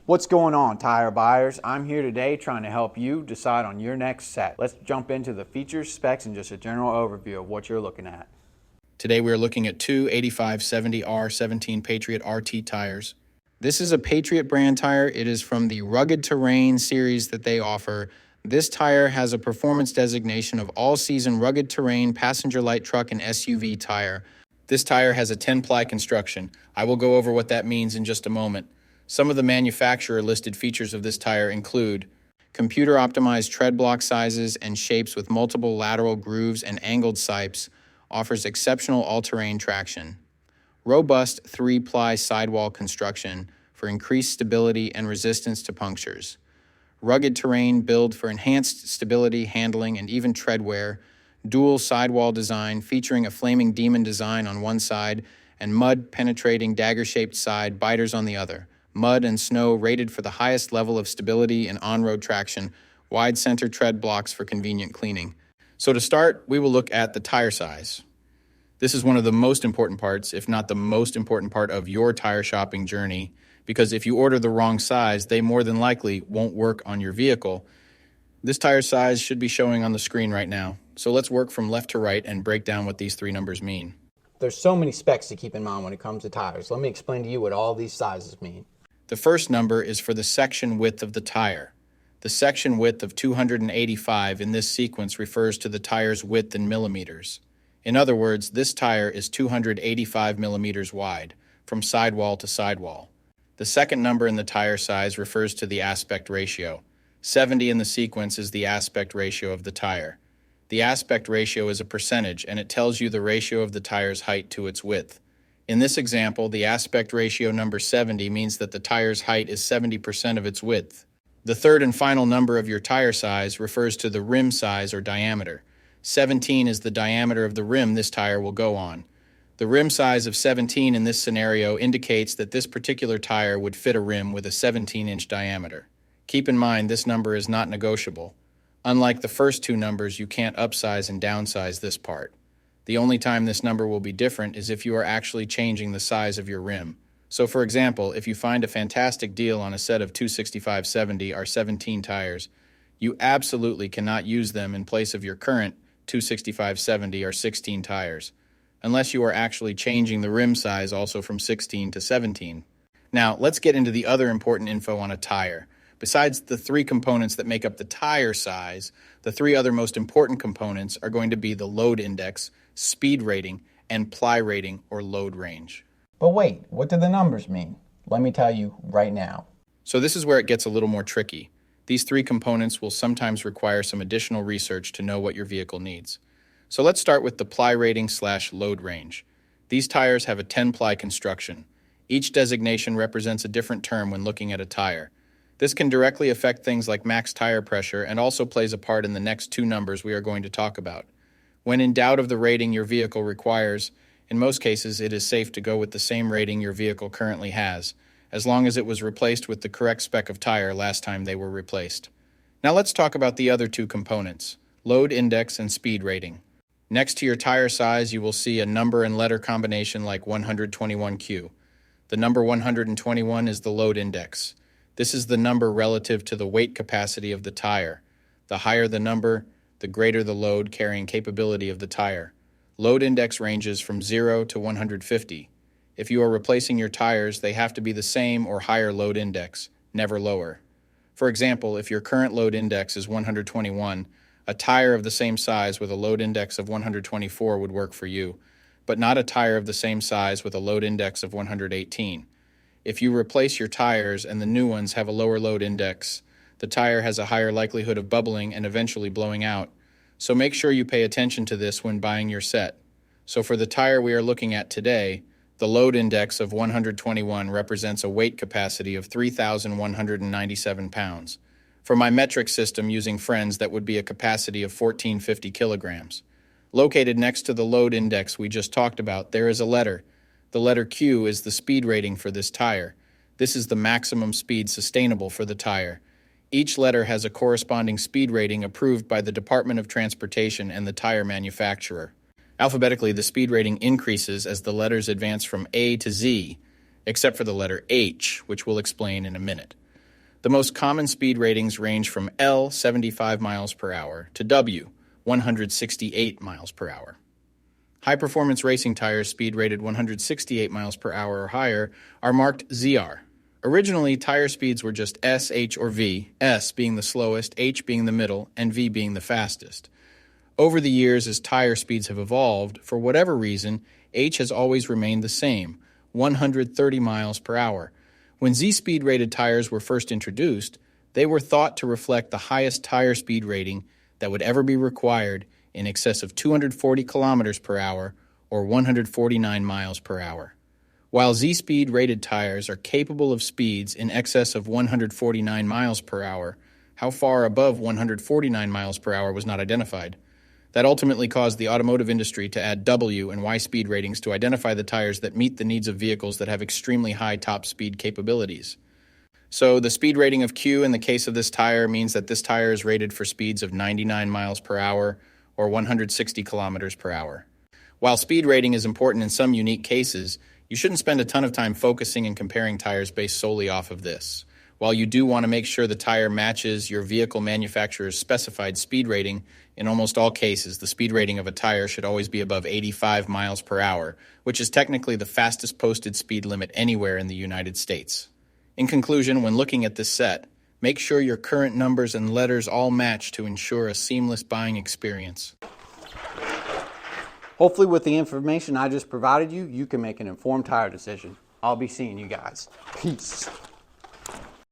What's going on, tire buyers? I'm here today trying to help you decide on your next set. Let's jump into the features, specs, and just a general overview of what you're looking at. Today we are looking at two 8570 R17 Patriot RT tires. This is a Patriot brand tire. It is from the Rugged Terrain series that they offer. This tire has a performance designation of all-season rugged terrain passenger light truck and SUV tire. This tire has a 10-ply construction. I will go over what that means in just a moment. Some of the manufacturer-listed features of this tire include computer-optimized tread block sizes and shapes with multiple lateral grooves and angled sipes, offers exceptional all-terrain traction. Robust 3-ply sidewall construction for increased stability and resistance to punctures. Rugged terrain build for enhanced stability, handling, and even tread wear. Dual sidewall design featuring a flaming demon design on one side and mud-penetrating dagger-shaped side biters on the other. Mud and snow rated for the highest level of stability and on-road traction. Wide center tread blocks for convenient cleaning. So to start, we will look at the tire size. This is one of the most important parts, if not the most important part of your tire shopping journey, because if you order the wrong size, they more than likely won't work on your vehicle. This tire size should be showing on the screen right now. So let's work from left to right and break down what these three numbers mean. There's so many specs to keep in mind when it comes to tires. Let me explain to you what all these sizes mean. The first number is for the section width of the tire. The section width of 285 in this sequence refers to the tire's width in millimeters. In other words, this tire is 285 millimeters wide, from sidewall to sidewall. The second number in the tire size refers to the aspect ratio. 70 in the sequence is the aspect ratio of the tire. The aspect ratio is a percentage, and it tells you the ratio of the tire's height to its width. In this example, the aspect ratio number 70 means that the tire's height is 70% of its width. The third and final number of your tire size refers to the rim size or diameter. 17 is the diameter of the rim this tire will go on. The rim size of 17 in this scenario indicates that this particular tire would fit a rim with a 17-inch diameter. Keep in mind this number is not negotiable. Unlike the first two numbers, you can't upsize and downsize this part. The only time this number will be different is if you are actually changing the size of your rim. So for example, if you find a fantastic deal on a set of 265/70 R17 tires, you absolutely cannot use them in place of your current 265/70 R16 tires, unless you are actually changing the rim size also from 16 to 17. Now, let's get into the other important info on a tire. Besides the three components that make up the tire size, the three other most important components are going to be the load index, speed rating, and ply rating or load range. But wait, what do the numbers mean? Let me tell you right now. So this is where it gets a little more tricky. These three components will sometimes require some additional research to know what your vehicle needs. So let's start with the ply rating/load range. These tires have a 10-ply construction. Each designation represents a different term when looking at a tire. This can directly affect things like max tire pressure and also plays a part in the next two numbers we are going to talk about. When in doubt of the rating your vehicle requires, in most cases it is safe to go with the same rating your vehicle currently has, as long as it was replaced with the correct spec of tire last time they were replaced. Now let's talk about the other two components, load index and speed rating. Next to your tire size, you will see a number and letter combination like 121Q. The number 121 is the load index. This is the number relative to the weight capacity of the tire. The higher the number, the greater the load carrying capability of the tire. Load index ranges from 0 to 150. If you are replacing your tires, they have to be the same or higher load index, never lower. For example, if your current load index is 121, a tire of the same size with a load index of 124 would work for you, but not a tire of the same size with a load index of 118. If you replace your tires and the new ones have a lower load index, the tire has a higher likelihood of bubbling and eventually blowing out. So make sure you pay attention to this when buying your set. So for the tire we are looking at today, the load index of 121 represents a weight capacity of 3,197 pounds. For my metric system using friends, that would be a capacity of 1,450 kilograms. Located next to the load index we just talked about, there is a letter. The letter Q is the speed rating for this tire. This is the maximum speed sustainable for the tire. Each letter has a corresponding speed rating approved by the Department of Transportation and the tire manufacturer. Alphabetically, the speed rating increases as the letters advance from A to Z, except for the letter H, which we'll explain in a minute. The most common speed ratings range from L, 75 miles per hour, to W, 168 miles per hour. High-performance racing tires speed rated 168 miles per hour or higher are marked ZR. Originally, tire speeds were just S, H, or V, S being the slowest, H being the middle, and V being the fastest. Over the years, as tire speeds have evolved, for whatever reason, H has always remained the same, 130 miles per hour. When Z-speed rated tires were first introduced, they were thought to reflect the highest tire speed rating that would ever be required, in excess of 240 kilometers per hour or 149 miles per hour. While Z-speed rated tires are capable of speeds in excess of 149 miles per hour, how far above 149 miles per hour was not identified. That ultimately caused the automotive industry to add W and Y speed ratings to identify the tires that meet the needs of vehicles that have extremely high top speed capabilities. So the speed rating of Q in the case of this tire means that this tire is rated for speeds of 99 miles per hour or 160 kilometers per hour. While speed rating is important in some unique cases, you shouldn't spend a ton of time focusing and comparing tires based solely off of this. While you do want to make sure the tire matches your vehicle manufacturer's specified speed rating, in almost all cases, the speed rating of a tire should always be above 85 miles per hour, which is technically the fastest posted speed limit anywhere in the United States. In conclusion, when looking at this set, make sure your current numbers and letters all match to ensure a seamless buying experience. Hopefully with the information I just provided you, you can make an informed tire decision. I'll be seeing you guys. Peace.